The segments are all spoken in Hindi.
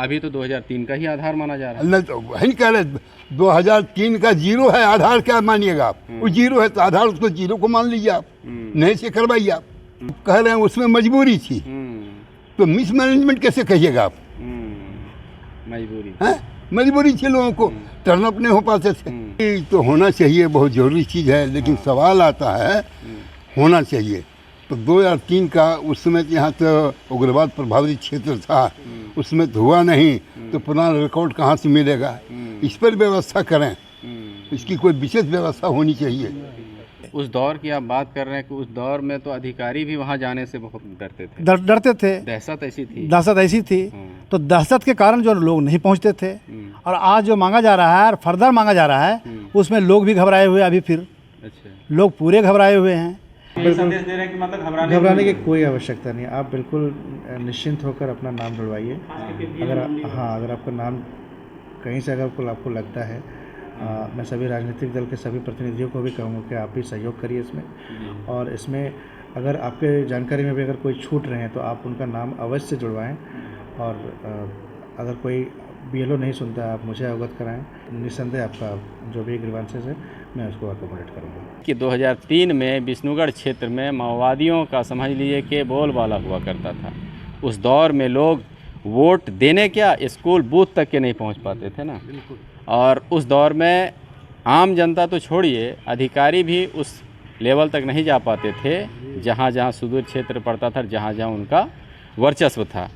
अभी तो 2003 का ही आधार माना जा रहा है। नहीं तो वही कह रहे 2003 का जीरो है आधार, क्या मानिएगा आप? वो जीरो है तो आधार उसको जीरो को मान लीजिए आप, नहीं से करवाइए आप। कह रहे हैं उसमें मजबूरी थी, तो मिसमैनेजमेंट कैसे कहिएगा आप? मजबूरी है, मजबूरी थी लोगों को, टर्न अप नहीं हो पाते थे। ये तो होना चाहिए, बहुत जरूरी चीज़ है, लेकिन सवाल आता है होना चाहिए तो 2003 का उस समय यहाँ तो उग्रवाद प्रभावित क्षेत्र था, उसमें तो हुआ नहीं, तो पुराना रिकॉर्ड कहाँ से मिलेगा? इस पर व्यवस्था करें, इसकी कोई विशेष व्यवस्था होनी चाहिए। उस दौर की आप बात कर रहे हैं कि उस दौर में तो अधिकारी भी वहाँ जाने से बहुत डरते थे। डरते थे, दहशत ऐसी थी। दहशत ऐसी थी, तो दहशत के कारण जो लोग नहीं पहुँचते थे। और आज जो मांगा जा रहा है और फर्दर मांगा जा रहा है, उसमें लोग भी घबराए हुए, अभी फिर लोग पूरे घबराए हुए हैं। संदेश दे रहे हैं कि मतलब घबराने की कोई आवश्यकता नहीं, आप बिल्कुल निश्चिंत होकर अपना नाम जुड़वाइए। अगर आपका नाम कहीं से अगर आपको लगता है, मैं सभी राजनीतिक दल के सभी प्रतिनिधियों को भी कहूँगा कि आप भी सहयोग करिए इसमें। और इसमें अगर आपके जानकारी में भी अगर कोई छूट रहे हैं तो आप उनका नाम अवश्य जुड़वाएं। और अगर कोई BLO नहीं सुनता, आप मुझे अवगत कराएं, निस्संदेह आपका जो भी ग्रीवांसेस है मैं उसको अकोमोडेट करूँगा। कि 2003 में विष्णुगढ़ क्षेत्र में माओवादियों का समझ लीजिए कि बोलबाला हुआ करता था। उस दौर में लोग वोट देने क्या, स्कूल बूथ तक के नहीं पहुंच पाते थे ना। और उस दौर में आम जनता तो छोड़िए, अधिकारी भी उस लेवल तक नहीं जा पाते थे जहां जहां सुदूर क्षेत्र पड़ता था, जहां जहां उनका वर्चस्व था।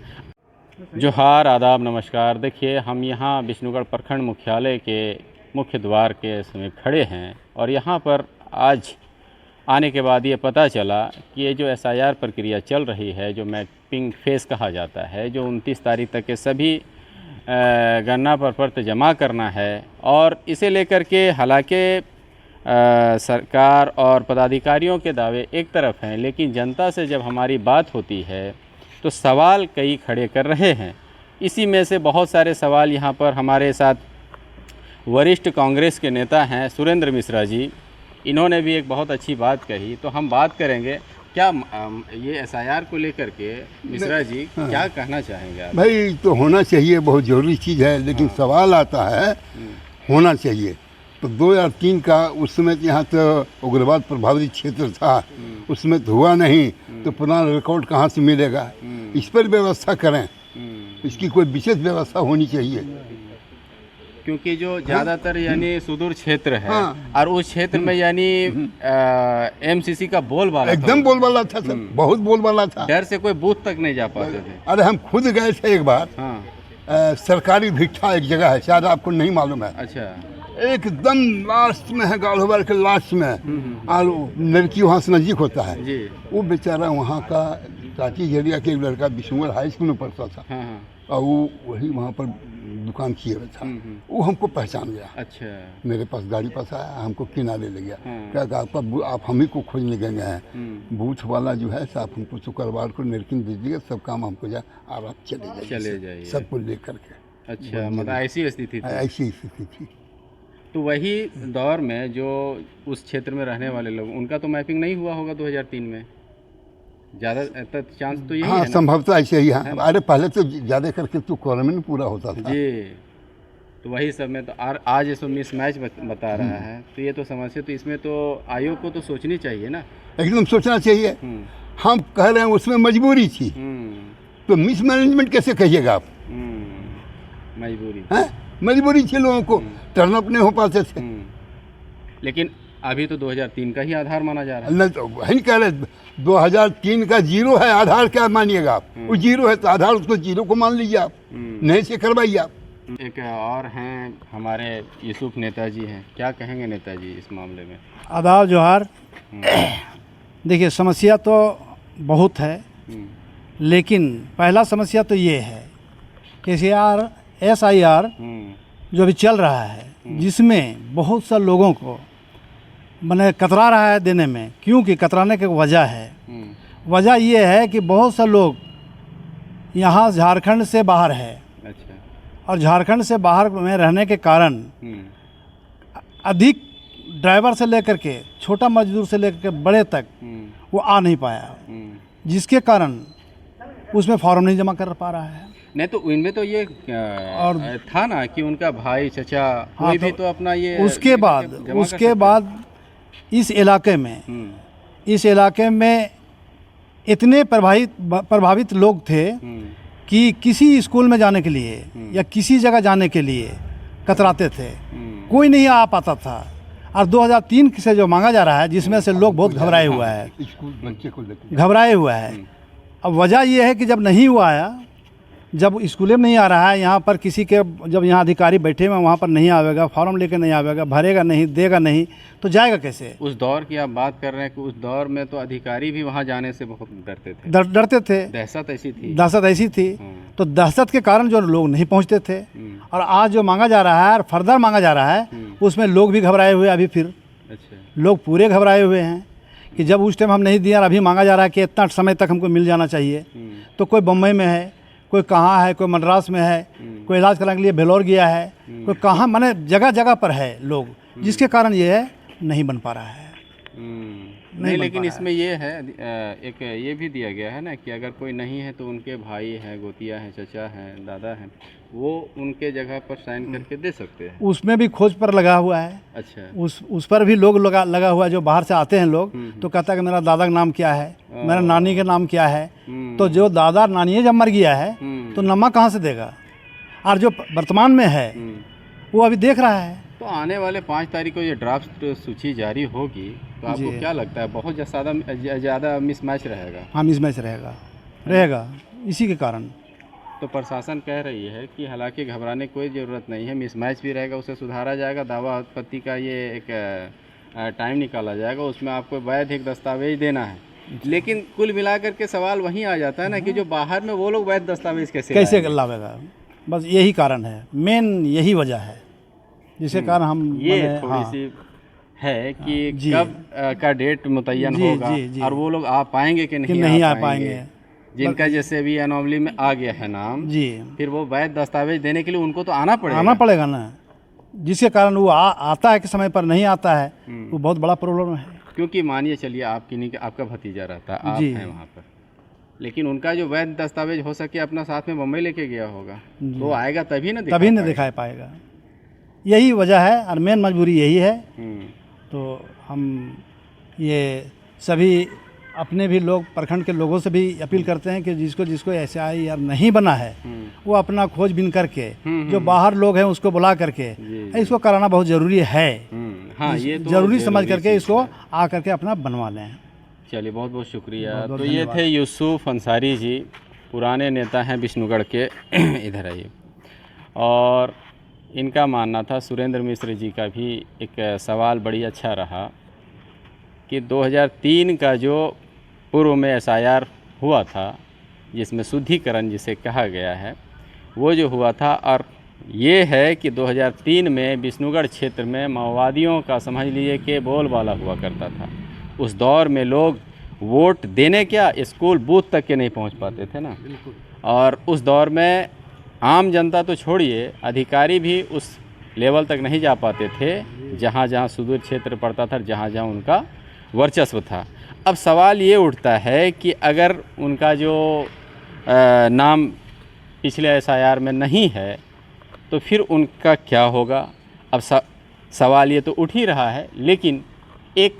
जोहार, आदाब, नमस्कार। देखिए, हम यहाँ विष्णुगढ़ प्रखंड मुख्यालय के मुख्य द्वार के समीप खड़े हैं और यहाँ पर आज आने के बाद ये पता चला कि ये जो SIR प्रक्रिया चल रही है, जो मैपिंग फेज़ कहा जाता है, जो 29 तारीख तक के सभी गणना प्रपत्र जमा करना है, और इसे लेकर के हालांकि सरकार और पदाधिकारियों के दावे एक तरफ हैं, लेकिन जनता से जब हमारी बात होती है तो सवाल कई खड़े कर रहे हैं। इसी में से बहुत सारे सवाल यहाँ पर हमारे साथ वरिष्ठ कांग्रेस के नेता हैं सुरेंद्र मिश्रा जी, इन्होंने भी एक बहुत अच्छी बात कही, तो हम बात करेंगे। क्या ये SIR को लेकर के मिश्रा जी क्या कहना चाहेंगे आप? भाई तो होना चाहिए, बहुत ज़रूरी चीज़ है, लेकिन सवाल आता है होना चाहिए तो 2003 का उस समय यहाँ तो उग्रवाद प्रभावित क्षेत्र था, उसमें तो हुआ नहीं, तो पुराना रिकॉर्ड कहाँ से मिलेगा? इस पर व्यवस्था करें, इसकी कोई विशेष व्यवस्था होनी चाहिए। क्योंकि जो ज़्यादातर यानी सुदूर क्षेत्र है और उस क्षेत्र में यानी MCC का बोलबाला एकदम बोलबाला था सर, बहुत बोलबाला था, डर से कोई बूथ तक नहीं जा पाते थे। अरे हम खुद गए थे एक बार। सरकारी भिट्ठा एक जगह है, शायद आपको नहीं मालूम है। अच्छा। एकदम लास्ट में है, गाड़ोबार के लास्ट में, और लड़की वहाँ से नज़दीक होता है जी। वो बेचारा वहाँ का चाची जरिया के एक लड़का विष्णुगढ़ हाई स्कूल में पढ़ता था, और वो वही वहाँ पर दुकान किए हुए था। वो हमको पहचान गया। अच्छा। मेरे पास गाड़ी पास आया, हमको किनारे ले गया, क्या आप हम ही को खोजने गए हैं, बूथ वाला जो है आप हमको शुक्रवार को निर्किन दीजिएगा, सब काम हमको जाए और आप चले जाइए सबको लेकर के। अच्छा, मतलब ऐसी स्थिति थी? ऐसी स्थिति थी। तो वही दौर में जो उस क्षेत्र में रहने वाले लोग, उनका तो मैपिंग नहीं हुआ होगा 2003 में, ज़्यादा चांस तो यही है। संभवतः ऐसे ही है। अरे पहले तो ज़्यादा करके तो कॉलम पूरा होता था जी, तो वही सब में तो आज ये सब मिसमैच बता रहा है, तो ये तो समस्या, तो इसमें तो आयोग को तो सोचनी चाहिए ना। एकदम सोचना चाहिए। हम कह रहे हैं उसमें मजबूरी थी, तो मिसमैनेजमेंट कैसे कहिएगा आप? मजबूरी है, मजबूरी थी लोगों को, टर्न अप नहीं हो पाते थे। लेकिन अभी तो 2003 का ही आधार माना जा रहा है। नहीं तो वही कह रहे 2003 का जीरो है आधार, क्या मानिएगा आप? वो जीरो है तो आधार उसको जीरो को मान लीजिए आप, नहीं से करवाइए आप। एक और हैं हमारे यूसुफ नेताजी हैं, क्या कहेंगे नेताजी इस मामले में? आदाब, जोहार। देखिए, समस्या तो बहुत है, लेकिन पहला समस्या तो ये है कि SIR जो अभी चल रहा है, जिसमें बहुत सा लोगों को मैंने कतरा रहा है देने में। क्योंकि कतराने की वजह है, वजह ये है कि बहुत से लोग यहाँ झारखंड से बाहर है। अच्छा। और झारखंड से बाहर में रहने के कारण अधिक ड्राइवर से लेकर के छोटा मजदूर से लेकर के बड़े तक वो आ नहीं पाया, जिसके कारण उसमें फॉर्म नहीं जमा कर पा रहा है। नहीं तो इनमें तो ये और था ना कि उनका भाई चचा हाँ, कोई भी तो अपना ये उसके ये बाद करके जमा कर उसके सकते बाद इस इलाके में इतने प्रभावित लोग थे कि किसी स्कूल में जाने के लिए या किसी जगह जाने के लिए कतराते थे, कोई नहीं आ पाता था। और 2003 से जो मांगा जा रहा है, जिसमें से लोग बहुत घबराए हुआ है, स्कूल बच्चे को लेकर घबराए हुआ है। अब वजह यह है कि जब नहीं हुआ आया, जब स्कूल में नहीं आ रहा है, यहाँ पर किसी के जब यहाँ अधिकारी बैठे हुए वहाँ पर नहीं आवेगा, फॉर्म लेके नहीं आवेगा, भरेगा नहीं, देगा नहीं, तो जाएगा कैसे? उस दौर की आप बात कर रहे हैं कि उस दौर में तो अधिकारी भी वहाँ जाने से बहुत डरते थे, डरते थे, दहशत ऐसी थी। दहशत ऐसी थी। तो दहशत के कारण जो लोग नहीं पहुँचते थे, और आज जो मांगा जा रहा है और फर्दर मांगा जा रहा है, उसमें लोग भी घबराए हुए। अभी फिर अच्छा, लोग पूरे घबराए हुए हैं कि जब उस टाइम हम नहीं दिया और अभी मांगा जा रहा है कि इतना समय तक हमको मिल जाना चाहिए। तो कोई बम्बई में है, कोई कहाँ है, कोई मद्रास में है, कोई इलाज कराने के लिए बेलोर गया है, कोई कहाँ, माने जगह जगह पर है लोग, जिसके कारण ये है नहीं बन पा रहा है। नहीं, लेकिन इसमें ये है एक ये भी दिया गया है ना कि अगर कोई नहीं है तो उनके भाई हैं, गोतिया हैं, चचा हैं, दादा हैं, वो उनके जगह पर साइन करके दे सकते हैं। उसमें भी खोज पर लगा हुआ है। अच्छा, उस पर भी लोग लगा हुआ है। जो बाहर से आते हैं लोग तो कहता है कि मेरा दादा का नाम क्या है, मेरा नानी का नाम क्या है। तो जो दादा नानी जब मर गया है तो नमा कहाँ से देगा? और जो वर्तमान में है वो अभी देख रहा है। तो आने वाले 5 तारीख को ये ड्राफ्ट सूची जारी होगी, तो आपको क्या लगता है बहुत ज़्यादा मिसमैच रहेगा? हाँ, मिसमैच रहेगा इसी के कारण। तो प्रशासन कह रही है कि हालांकि घबराने की कोई ज़रूरत नहीं है, मिसमैच भी रहेगा, उसे सुधारा जाएगा, दावा उत्पत्ति का ये एक टाइम निकाला जाएगा, उसमें आपको वैध एक दस्तावेज देना है। लेकिन कुल मिलाकर के सवाल वहीं आ जाता है ना कि जो बाहर में वो लोग वैध दस्तावेज कैसे लावेगा? बस यही कारण है, मेन यही वजह है जिसके कारण हम ये थोड़ी सी है कि कब का डेट मुतय्यन होगा और वो लोग आ पाएंगे कि नहीं आ पाएंगे। जिनका जैसे भी अनोमली में आ गया है नाम जी, फिर वो वैध दस्तावेज देने के लिए उनको तो आना पड़ेगा ना, जिसके कारण वो आता है कि समय पर नहीं आता है, वो बहुत बड़ा प्रॉब्लम है। क्योंकि मानिए चलिए आपका भतीजा रहता है, आप हैं वहाँ पर, लेकिन उनका जो वैध दस्तावेज हो सके अपना साथ में बम्बई लेके गया होगा, तो आएगा तभी ना दिखा पाएगा। यही वजह है और मेन मजबूरी यही है। तो हम ये सभी अपने भी लोग प्रखंड के लोगों से भी अपील करते हैं कि जिसको SIR नहीं बना है वो अपना खोजबीन करके जो बाहर लोग हैं उसको बुला करके इसको कराना बहुत ज़रूरी है। हाँ, ये तो ज़रूरी समझ करके इसको आ करके अपना बनवा लें। चलिए, बहुत बहुत शुक्रिया। तो ये थे यूसुफ अंसारी जी, पुराने नेता हैं विष्णुगढ़ के। इधर आइए। और इनका मानना था, सुरेंद्र मिश्र जी का भी एक सवाल बड़ी अच्छा रहा कि 2003 का जो पूर्व में SIR हुआ था, जिसमें शुद्धिकरण जिसे कहा गया है, वो जो हुआ था, और ये है कि 2003 में विष्णुगढ़ क्षेत्र में माओवादियों का समझ लीजिए कि बोलबाला हुआ करता था। उस दौर में लोग वोट देने क्या, स्कूल बूथ तक के नहीं पहुंच पाते थे ना। और उस दौर में आम जनता तो छोड़िए, अधिकारी भी उस लेवल तक नहीं जा पाते थे जहाँ जहाँ सुदूर क्षेत्र पड़ता था, जहाँ जहाँ उनका वर्चस्व था। अब सवाल ये उठता है कि अगर उनका जो नाम पिछले SIR में नहीं है तो फिर उनका क्या होगा? अब सवाल ये तो उठ ही रहा है। लेकिन एक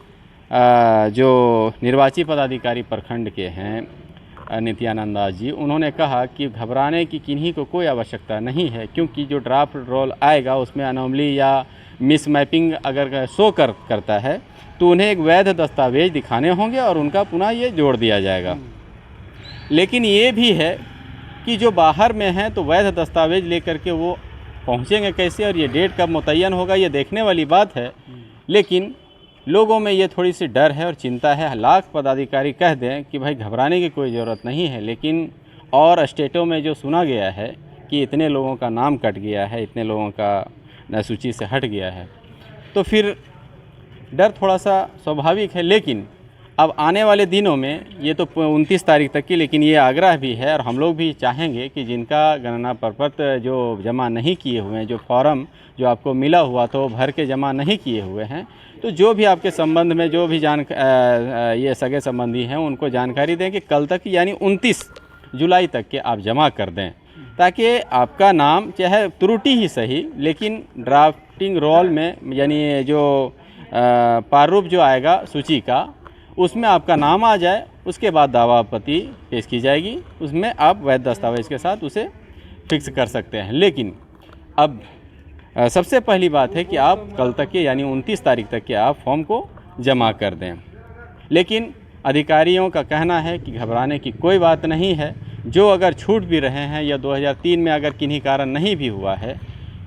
जो निर्वाची पदाधिकारी प्रखंड के हैं नित्यानंद दास जी, उन्होंने कहा कि घबराने की किन्हीं को कोई आवश्यकता नहीं है, क्योंकि जो ड्राफ्ट रोल आएगा उसमें अनोमली या मिसमैपिंग अगर शो करता है तो उन्हें एक वैध दस्तावेज दिखाने होंगे और उनका पुनः ये जोड़ दिया जाएगा। लेकिन ये भी है कि जो बाहर में हैं तो वैध दस्तावेज लेकर के वो पहुँचेंगे कैसे, और ये डेट कब मुतय्यन होगा, ये देखने वाली बात है। लेकिन लोगों में ये थोड़ी सी डर है और चिंता है। लाख पदाधिकारी कह दें कि भाई घबराने की कोई ज़रूरत नहीं है, लेकिन और स्टेटों में जो सुना गया है कि इतने लोगों का नाम कट गया है, इतने लोगों का सूची से हट गया है, तो फिर डर थोड़ा सा स्वाभाविक है। लेकिन अब आने वाले दिनों में, ये तो 29 तारीख तक की, लेकिन ये आग्रह भी है और हम लोग भी चाहेंगे कि जिनका गणना प्रपत्र जो जमा नहीं किए हुए हैं, जो फॉर्म जो आपको मिला हुआ तो भर के जमा नहीं किए हुए हैं, तो जो भी आपके संबंध में जो भी ये सगे संबंधी हैं उनको जानकारी दें कि कल तक यानी 29 जुलाई तक के आप जमा कर दें। ताकि आपका नाम चाहे त्रुटि ही सही, लेकिन ड्राफ्टिंग रोल में यानी जो प्रारूप जो आएगा सूची का, उसमें आपका नाम आ जाए। उसके बाद दावा आपत्ति पेश की जाएगी, उसमें आप वैध दस्तावेज के साथ उसे फिक्स कर सकते हैं। लेकिन अब सबसे पहली बात है कि आप कल तक के यानी 29 तारीख तक के आप फॉर्म को जमा कर दें। लेकिन अधिकारियों का कहना है कि घबराने की कोई बात नहीं है। जो अगर छूट भी रहे हैं या 2003 में अगर किन्हीं कारण नहीं भी हुआ है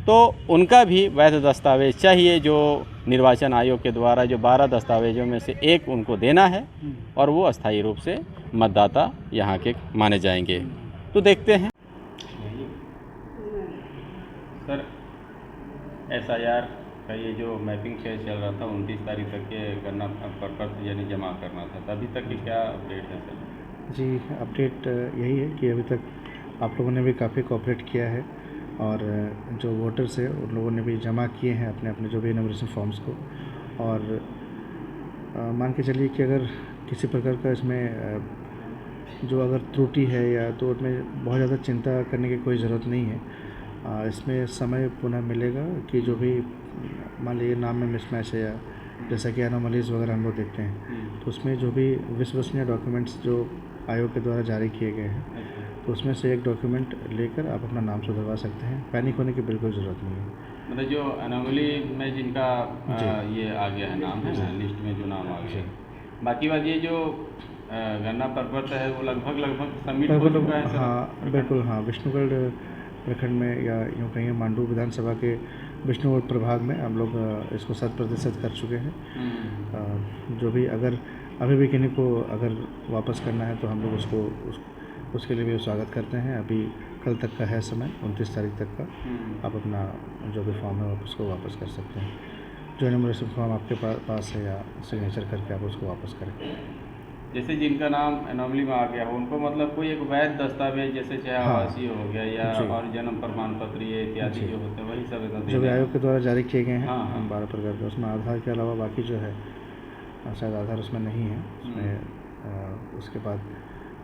तो उनका भी वैध दस्तावेज चाहिए, जो निर्वाचन आयोग के द्वारा जो 12 दस्तावेजों में से एक उनको देना है, और वो अस्थायी रूप से मतदाता यहाँ के माने जाएंगे। तो देखते हैं। सर, SIR का ये जो मैपिंग चल रहा था 29 तारीख तक के करना पत्र यानी जमा करना था, तो अभी तक की क्या अपडेट है सर? जी, अपडेट यही है कि अभी तक आप लोगों ने भी काफ़ी कोऑपरेट किया है, और जो वोटर्स है उन लोगों ने भी जमा किए हैं अपने अपने जो भी इनॉमिनेशन फॉर्म्स को। और मान के चलिए कि अगर किसी प्रकार का इसमें जो अगर त्रुटि है या तो उसमें बहुत ज़्यादा चिंता करने की कोई ज़रूरत नहीं है। इसमें समय पुनः मिलेगा कि जो भी मान लीजिए नाम में मिसमैच है या जैसा कि एनोमलीज वगैरह हम लोग देखते हैं, तो उसमें जो भी विश्वसनीय डॉक्यूमेंट्स जो आयोग के द्वारा जारी किए गए हैं, तो उसमें से एक डॉक्यूमेंट लेकर आप अपना नाम सुधरवा सकते हैं। पैनिक होने की बिल्कुल ज़रूरत नहीं है। मतलब जो एनोमली में जिनका ये आ गया है नाम है लिस्ट में जो नाम आ गया, बाकी बात ये जो गन्ना प्रपत्र है वो लगभग सबमिट हो चुका है सर? हाँ बिल्कुल, हाँ। विष्णुगढ़ प्रखंड में या यूँ कहिए मांडू विधानसभा के विष्णुगढ़ प्रभाग में हम लोग इसको 100% कर चुके हैं। जो भी अगर अभी भी किन्हीं को अगर वापस करना है तो हम लोग उसके लिए भी स्वागत करते हैं। अभी कल तक का है समय, 29 तारीख तक का। आप अपना जो भी फॉर्म है उसको वापस कर सकते हैं। जो एनुमरेशन फॉर्म आपके पास है या सिग्नेचर करके आप उसको वापस करें। जैसे जिनका नाम एनोमली में आ गया हो उनको मतलब कोई एक वैध दस्तावेज जैसे चाहे आवासीय हो गया या और जन्म प्रमाण पत्र ये इत्यादि जो होते हैं वही सब जो भी आयोग के द्वारा जारी किए गए हैं। हाँ। 12 प्रकार के, उसमें आधार के अलावा बाकी जो है शायद आधार उसमें नहीं है उसमें। उसके बाद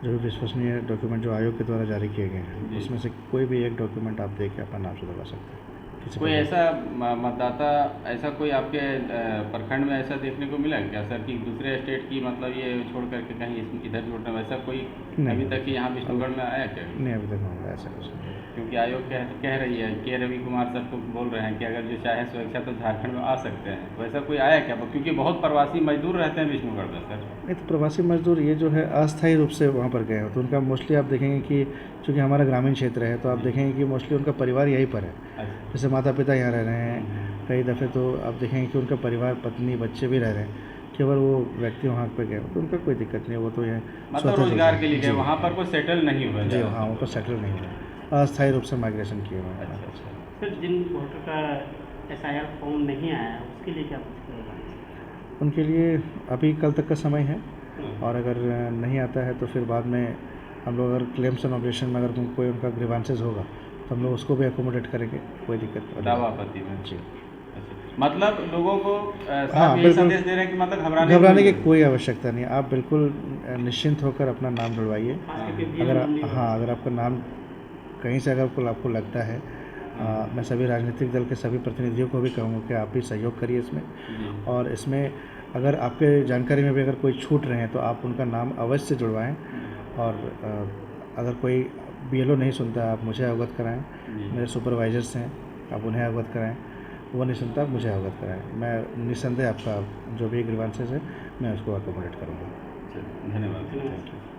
जो भी विश्वसनीय डॉक्यूमेंट जो आयोग के द्वारा जारी किए गए हैं उसमें से कोई भी एक डॉक्यूमेंट आप दे के अपना नाम सुधरवा सकते हैं। कोई ऐसा मतदाता ऐसा कोई आपके प्रखंड में ऐसा देखने को मिला क्या सर कि दूसरे स्टेट की मतलब ये छोड़ करके कहीं इधर जोड़ना, वैसा कोई अभी तक यहाँ विष्णुगढ़ में आया क्या? नहीं, अभी तक नहीं ऐसा कुछ। क्योंकि आयोग कह रही है के रवि कुमार सर को बोल रहे हैं कि अगर जो चाहे स्वेच्छा तो झारखंड में आ सकते हैं, वैसा कोई आया क्या? क्योंकि बहुत प्रवासी मजदूर रहते हैं विष्णुगढ़ में सर। नहीं, तो प्रवासी मजदूर ये जो है अस्थायी रूप से वहाँ पर गए हो तो उनका मोस्टली आप देखेंगे कि चूँकि हमारा ग्रामीण क्षेत्र है तो आप देखेंगे कि मोस्टली उनका परिवार यहीं पर है। जैसे माता पिता यहाँ रह रहे हैं, कई दफ़े तो आप देखेंगे कि उनका परिवार, पत्नी, बच्चे भी रह रहे हैं। केवल वो व्यक्ति वहाँ पे गए तो उनका कोई दिक्कत नहीं है, वो तो यहाँ मतलब रोजगार के लिए गए, वहाँ पर कोई सेटल नहीं हुआ। जी हाँ, वहाँ पर सेटल नहीं हुआ, अस्थायी रूप से माइग्रेशन किए हुए हैं। सर, जिन वोटर का SIR फॉर्म नहीं आया उसके लिए क्या कुछ? उनके लिए अभी कल तक का समय है, और अगर नहीं आता है तो फिर बाद में हम लोग अगर क्लेम्स एंड ऑपरेशन में अगर कोई उनका ग्रीवांसेस होगा तो हम लोग उसको भी एकोमोडेट करेंगे, कोई दिक्कत नहीं। दावा आपत्ति में जी, मतलब लोगों को हाँ, यही संदेश दे रहे हैं कि मतलब घबराने की कोई आवश्यकता नहीं। आप बिल्कुल निश्चिंत होकर अपना नाम जुड़वाइए। अगर आपका नाम कहीं से अगर आपको लगता है, मैं सभी राजनीतिक दल के सभी प्रतिनिधियों को भी कहूँगा कि आप भी सहयोग करिए इसमें। और इसमें अगर आपके जानकारी में भी अगर कोई छूट रहे हैं तो आप उनका नाम अवश्य जुड़वाएँ। और अगर कोई BLO नहीं सुनता आप मुझे अवगत कराएं, मेरे सुपरवाइजर्स हैं आप उन्हें अवगत कराएं, वो नहीं सुनता आप मुझे अवगत कराएं। मैं निस्संदेह आपका जो भी ग्रीवांसेस है मैं उसको अकोमोडेट करूँगा। धन्यवाद।